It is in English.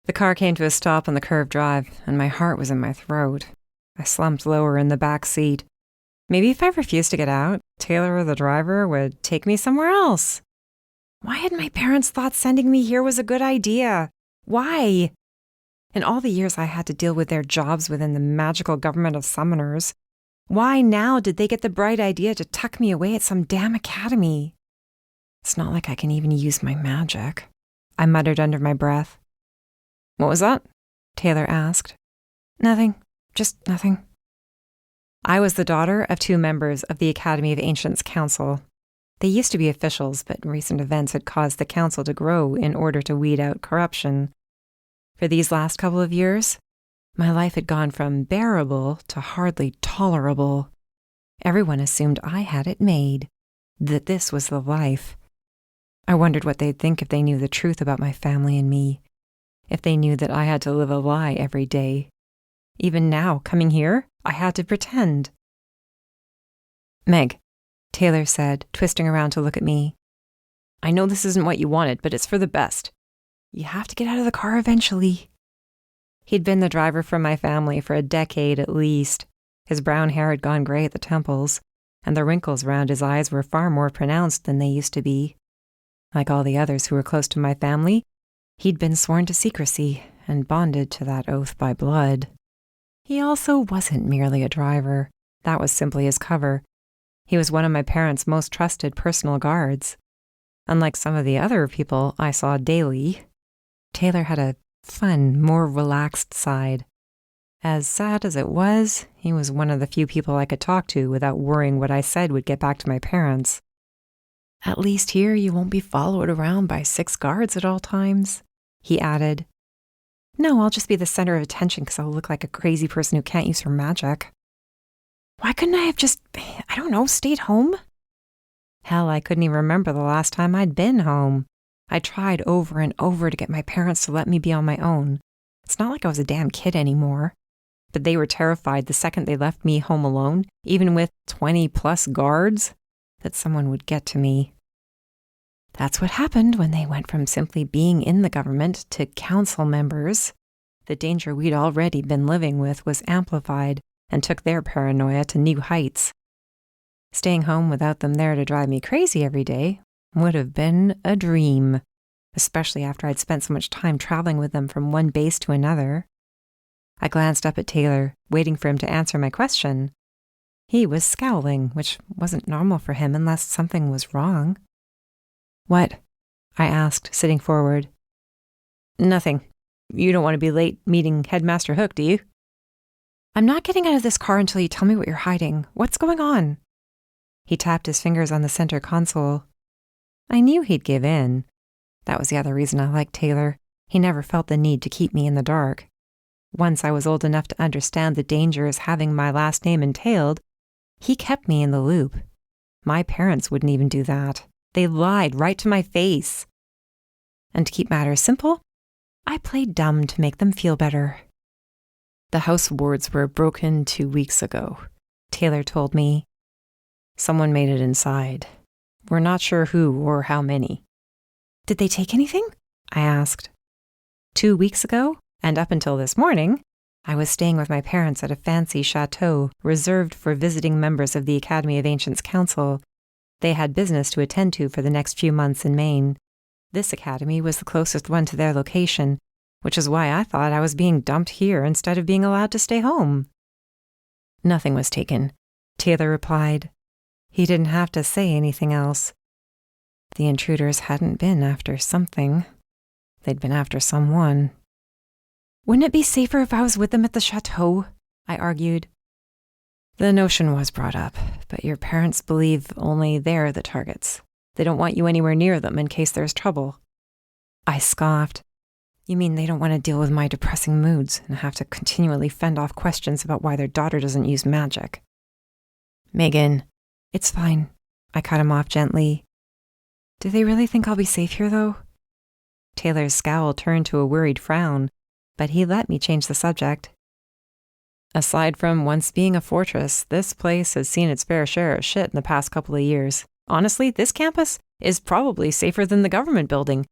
The car came to a stop on the curved drive, and my heart was in my throat. I slumped lower in the back seat. Maybe if I refused to get out, Taylor or the driver would take me somewhere else. Why had my parents thought sending me here was a good idea? Why? In all the years I had to deal with their jobs within the magical government of summoners, why now did they get the bright idea to tuck me away at some damn academy? It's not like I can even use my magic, I muttered under my breath. What was that? Taylor asked. Nothing. Just nothing. I was the daughter of 2 members of the Academy of Ancients Council. They used to be officials, but recent events had caused the council to grow in order to weed out corruption. For these last couple of years, my life had gone from bearable to hardly tolerable. Everyone assumed I had it made, that this was the life. I wondered what they'd think if they knew the truth about my family and me, if they knew that I had to live a lie every day. Even now, coming here, I had to pretend. Meg, Taylor said, twisting around to look at me. I know this isn't what you wanted, but it's for the best. You have to get out of the car eventually. He'd been the driver for my family for a decade at least. His brown hair had gone gray at the temples, and the wrinkles around his eyes were far more pronounced than they used to be. Like all the others who were close to my family, he'd been sworn to secrecy and bonded to that oath by blood. He also wasn't merely a driver. That was simply his cover. He was one of my parents' most trusted personal guards. Unlike some of the other people I saw daily, Taylor had a fun, more relaxed side. As sad as it was, he was one of the few people I could talk to without worrying what I said would get back to my parents. At least here you won't be followed around by 6 guards at all times, he added. No, I'll just be the center of attention because I'll look like a crazy person who can't use her magic. Why couldn't I have just, stayed home? Hell, I couldn't even remember the last time I'd been home. I tried over and over to get my parents to let me be on my own. It's not like I was a damn kid anymore. But they were terrified the second they left me home alone, even with 20+ guards, that someone would get to me. That's what happened when they went from simply being in the government to council members. The danger we'd already been living with was amplified and took their paranoia to new heights. Staying home without them there to drive me crazy every day would have been a dream, especially after I'd spent so much time traveling with them from one base to another. I glanced up at Taylor, waiting for him to answer my question. He was scowling, which wasn't normal for him unless something was wrong. What? I asked, sitting forward. Nothing. You don't want to be late meeting Headmaster Hook, do you? I'm not getting out of this car until you tell me what you're hiding. What's going on? He tapped his fingers on the center console. I knew he'd give in. That was the other reason I liked Taylor. He never felt the need to keep me in the dark. Once I was old enough to understand the dangers having my last name entailed, he kept me in the loop. My parents wouldn't even do that. They lied right to my face. And to keep matters simple, I played dumb to make them feel better. The house wards were broken 2 weeks ago, Taylor told me. Someone made it inside. We're not sure who or how many. Did they take anything? I asked. 2 weeks ago, and up until this morning, I was staying with my parents at a fancy chateau reserved for visiting members of the Academy of Ancients Council. They had business to attend to for the next few months in Maine. This academy was the closest one to their location, which is why I thought I was being dumped here instead of being allowed to stay home. Nothing was taken, Taylor replied. He didn't have to say anything else. The intruders hadn't been after something. They'd been after someone. Wouldn't it be safer if I was with them at the chateau? I argued. The notion was brought up, but your parents believe only they're the targets. They don't want you anywhere near them in case there's trouble. I scoffed. You mean they don't want to deal with my depressing moods and have to continually fend off questions about why their daughter doesn't use magic? Meghan, it's fine. I cut him off gently. Do they really think I'll be safe here, though? Taylor's scowl turned to a worried frown, but he let me change the subject. Aside from once being a fortress, this place has seen its fair share of shit in the past couple of years. Honestly, this campus is probably safer than the government building,